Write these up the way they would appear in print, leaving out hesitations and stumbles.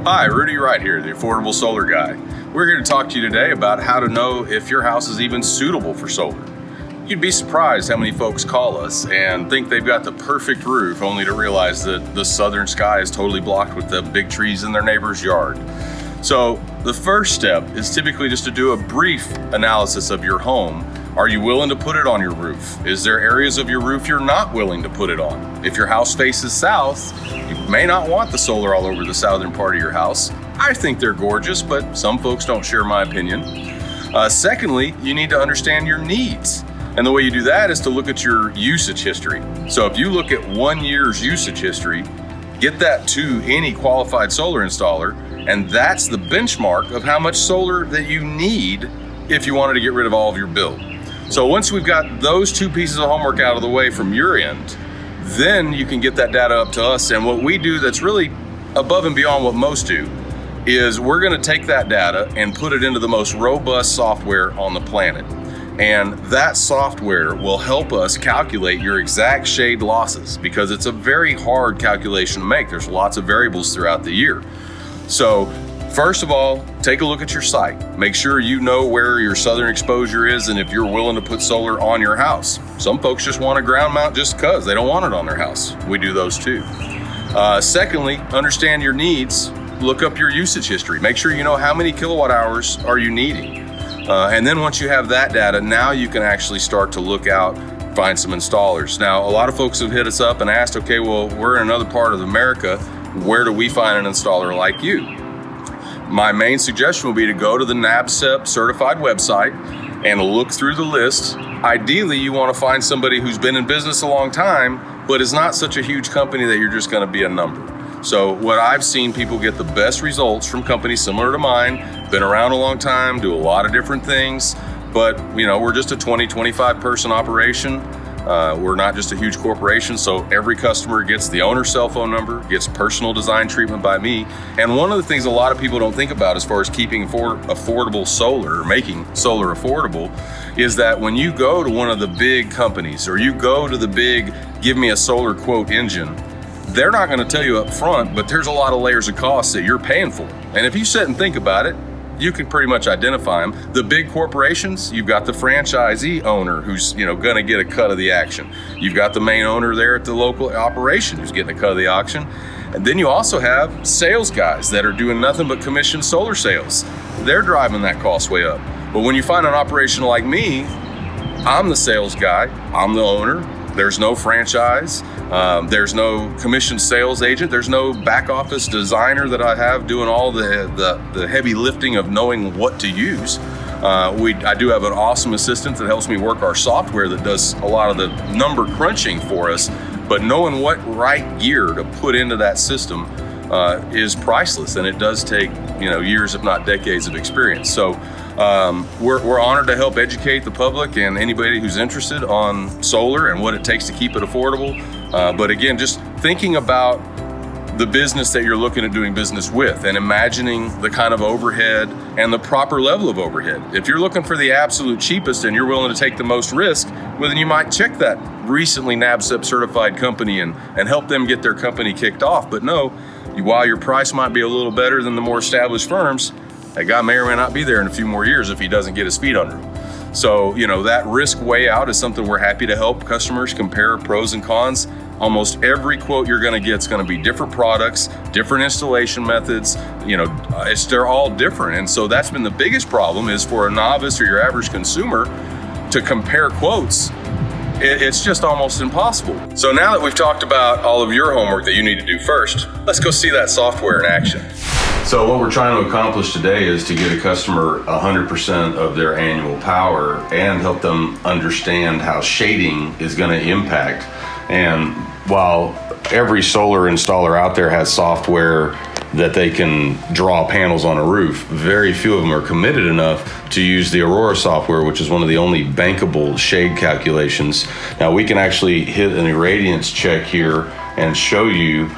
Hi, Rudy Wright here, the Affordable Solar Guy. We're here to talk to you today about how to know if your house is even suitable for solar. You'd be surprised how many folks call us and think they've got the perfect roof only to realize that the southern sky is totally blocked with the big trees in their neighbor's yard. So the first step is typically just to do a brief analysis of your home. Are you willing to put it on your roof? Is there areas of your roof you're not willing to put it on? If your house faces south, you may not want the solar all over the southern part of your house. I think they're gorgeous, but some folks don't share my opinion. Secondly, you need to understand your needs. And the way you do that is to look at your usage history. So if you look at 1 year's usage history, get that to any qualified solar installer, and that's the benchmark of how much solar that you need if you wanted to get rid of all of your bill. So once we've got those two pieces of homework out of the way from your end, then you can get that data up to us. And what we do that's really above and beyond what most do is we're gonna take that data and put it into the most robust software on the planet. And that software will help us calculate your exact shade losses, because it's a very hard calculation to make. There's lots of variables throughout the year. So first of all, take a look at your site. Make sure you know where your southern exposure is and if you're willing to put solar on your house. Some folks just want a ground mount just because they don't want it on their house. We do those too. Secondly, understand your needs. Look up your usage history. Make sure you know how many kilowatt hours are you needing. And then once you have that data, now you can actually start to look out, find some installers. Now, a lot of folks have hit us up and asked, okay, well, we're in another part of America. Where do we find an installer like you? My main suggestion would be to go to the NABCEP certified website and look through the list. Ideally, you want to find somebody who's been in business a long time, but is not such a huge company that you're just going to be a number. So what I've seen people get the best results from companies similar to mine, been around a long time, do a lot of different things, but we're just a 20, 25 person operation. We're not just a huge corporation, so every customer gets the owner's cell phone number, gets personal design treatment by me. And one of the things a lot of people don't think about as far as keeping affordable solar, or making solar affordable, is that when you go to one of the big companies or you go to the big give me a solar quote engine, they're not going to tell you up front, but there's a lot of layers of costs that you're paying for. And if you sit and think about it, you can pretty much identify them. The big corporations, you've got the franchisee owner who's going to get a cut of the action. You've got the main owner there at the local operation who's getting a cut of the action. And then you also have sales guys that are doing nothing but commission solar sales. They're driving that cost way up. But when you find an operation like me, I'm the sales guy, I'm the owner. There's no franchise, there's no commission sales agent, there's no back office designer that I have doing all the heavy lifting of knowing what to use. I do have an awesome assistant that helps me work our software that does a lot of the number crunching for us, but knowing what right gear to put into that system is priceless, and it does take years if not decades of experience. So we're honored to help educate the public and anybody who's interested on solar and what it takes to keep it affordable. But again, just thinking about the business that you're looking at doing business with and imagining the kind of overhead and the proper level of overhead. If you're looking for the absolute cheapest and you're willing to take the most risk, well, then you might check that recently NABCEP certified company and help them get their company kicked off. But no, while your price might be a little better than the more established firms, that guy may or may not be there in a few more years if he doesn't get his feet under him. So, that risk way out is something we're happy to help customers compare pros and cons. Almost every quote you're gonna get is gonna be different products, different installation methods, they're all different. And so that's been the biggest problem, is for a novice or your average consumer to compare quotes. It's just almost impossible. So now that we've talked about all of your homework that you need to do first, let's go see that software in action. So what we're trying to accomplish today is to get a customer 100% of their annual power and help them understand how shading is going to impact. And while every solar installer out there has software that they can draw panels on a roof, very few of them are committed enough to use the Aurora software, which is one of the only bankable shade calculations. Now we can actually hit an irradiance check here and show you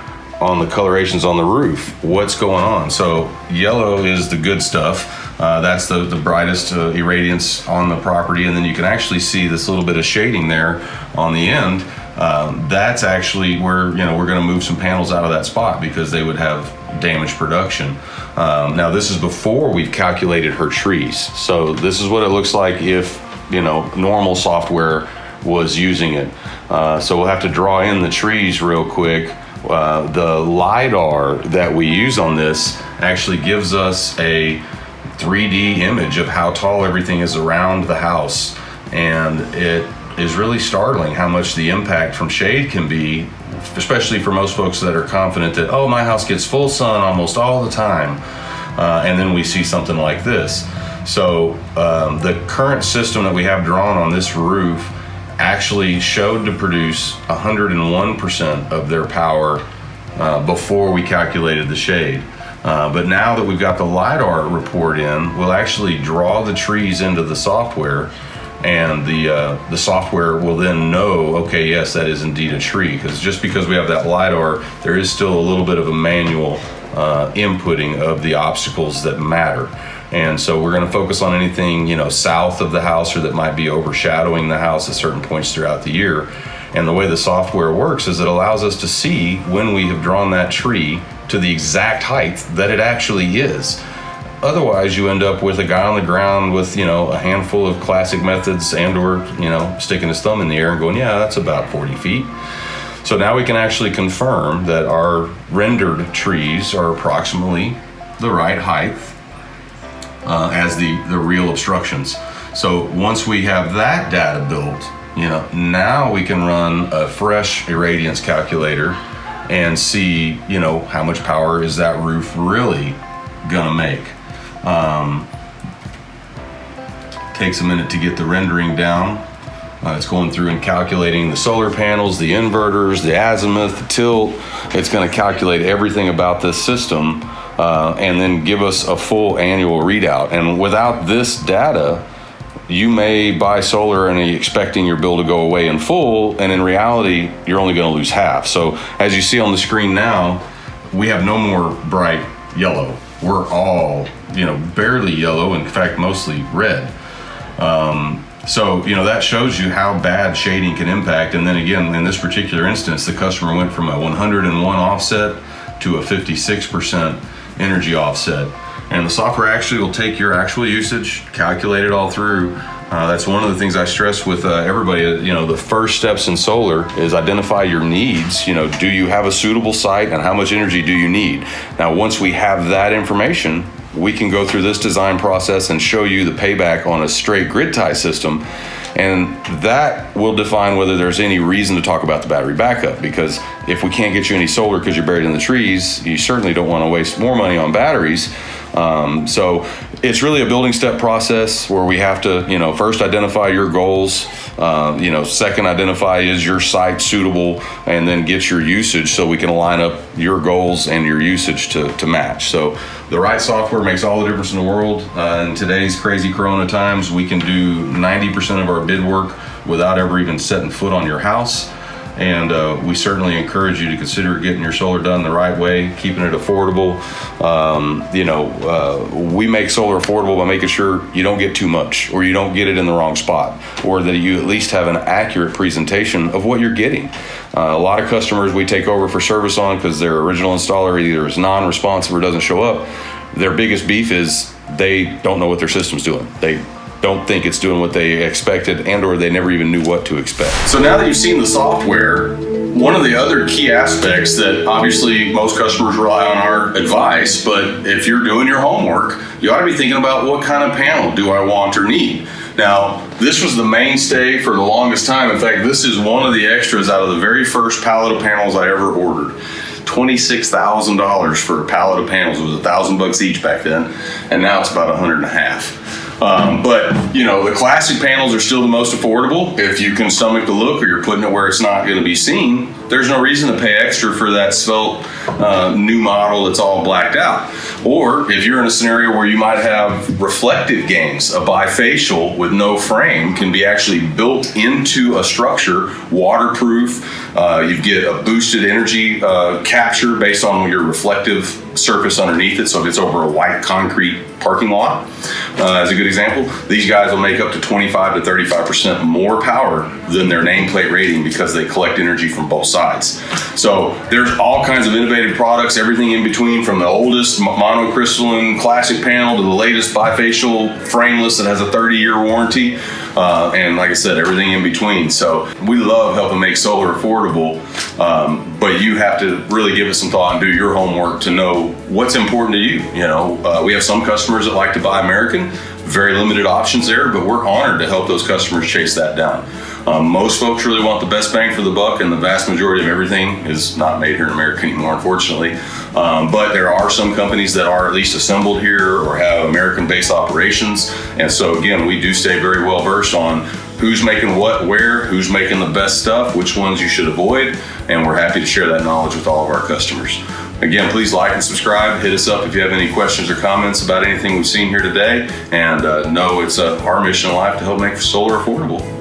on the colorations on the roof what's going on. So yellow is the good stuff. That's the brightest irradiance on the property, and then you can actually see this little bit of shading there on the end. That's actually where we're going to move some panels out of that spot because they would have damage production. Now this is before we've calculated her trees. So this is what it looks like if, normal software was using it. So we'll have to draw in the trees real quick. The LiDAR that we use on this actually gives us a 3D image of how tall everything is around the house. And it is really startling how much the impact from shade can be, especially for most folks that are confident that, oh, my house gets full sun almost all the time. And then we see something like this. So the current system that we have drawn on this roof actually showed to produce 101% of their power before we calculated the shade. But now that we've got the LiDAR report in, we'll actually draw the trees into the software, and the software will then know, okay, yes, that is indeed a tree. Because just because we have that LiDAR, there is still a little bit of a manual inputting of the obstacles that matter. And so we're going to focus on anything, south of the house or that might be overshadowing the house at certain points throughout the year. And the way the software works is it allows us to see when we have drawn that tree to the exact height that it actually is. Otherwise, you end up with a guy on the ground with, a handful of classic methods or, sticking his thumb in the air and going, yeah, that's about 40 feet. So now we can actually confirm that our rendered trees are approximately the right height as the real obstructions. So once we have that data built, now we can run a fresh irradiance calculator and see, how much power is that roof really gonna make. Takes a minute to get the rendering down. It's going through and calculating the solar panels, the inverters, the azimuth, the tilt. It's going to calculate everything about this system and then give us a full annual readout. And without this data, you may buy solar and expecting your bill to go away in full, and in reality, you're only going to lose half. So as you see on the screen now, we have no more bright yellow. We're all, barely yellow, in fact, mostly red. So, that shows you how bad shading can impact. And then again, in this particular instance, the customer went from a 101 offset to a 56% energy offset. And the software actually will take your actual usage, calculate it all through. That's one of the things I stress with everybody. The first steps in solar is identify your needs. Do you have a suitable site, and how much energy do you need? Now, once we have that information, we can go through this design process and show you the payback on a straight grid tie system. And that will define whether there's any reason to talk about the battery backup, because if we can't get you any solar because you're buried in the trees, you certainly don't want to waste more money on batteries. So it's really a building step process where we have to, first identify your goals, second identify is your site suitable, and then get your usage so we can line up your goals and your usage to match. So the right software makes all the difference in the world. In today's crazy Corona times, we can do 90% of our bid work without ever even setting foot on your house. And we certainly encourage you to consider getting your solar done the right way, keeping it affordable. We make solar affordable by making sure you don't get too much, or you don't get it in the wrong spot, or that you at least have an accurate presentation of what you're getting. A lot of customers we take over for service on because their original installer either is non-responsive or doesn't show up. Their biggest beef is they don't know what their system's doing. They don't think it's doing what they expected, and or they never even knew what to expect. So now that you've seen the software, one of the other key aspects that obviously most customers rely on our advice, but if you're doing your homework, you ought to be thinking about what kind of panel do I want or need. Now, this was the mainstay for the longest time. In fact, this is one of the extras out of the very first pallet of panels I ever ordered. $26,000 for a pallet of panels. It was $1,000 each back then, and now it's about $150. But the classic panels are still the most affordable. If you can stomach the look, or you're putting it where it's not going to be seen, there's no reason to pay extra for that svelte new model that's all blacked out. Or if you're in a scenario where you might have reflective gains, a bifacial with no frame can be actually built into a structure, waterproof. You get a boosted energy capture based on your reflective surface underneath it. So if it's over a white concrete parking lot, as a good example, these guys guys will make up to 25 to 35% more power than their nameplate rating because they collect energy from both sides. So there's all kinds of innovative products, everything in between, from the oldest monocrystalline classic panel to the latest bifacial frameless that has a 30-year warranty. And like I said, everything in between. So we love helping make solar affordable, but you have to really give it some thought and do your homework to know what's important to you. You know, we have some customers that like to buy American, very limited options there, but we're honored to help those customers chase that down. Most folks really want the best bang for the buck, and the vast majority of everything is not made here in America anymore, unfortunately. But there are some companies that are at least assembled here or have American-based operations. And so again, we do stay very well versed on who's making what, where, who's making the best stuff, which ones you should avoid, and we're happy to share that knowledge with all of our customers. Again, please like and subscribe. Hit us up if you have any questions or comments about anything we've seen here today. And know it's our mission in life to help make solar affordable.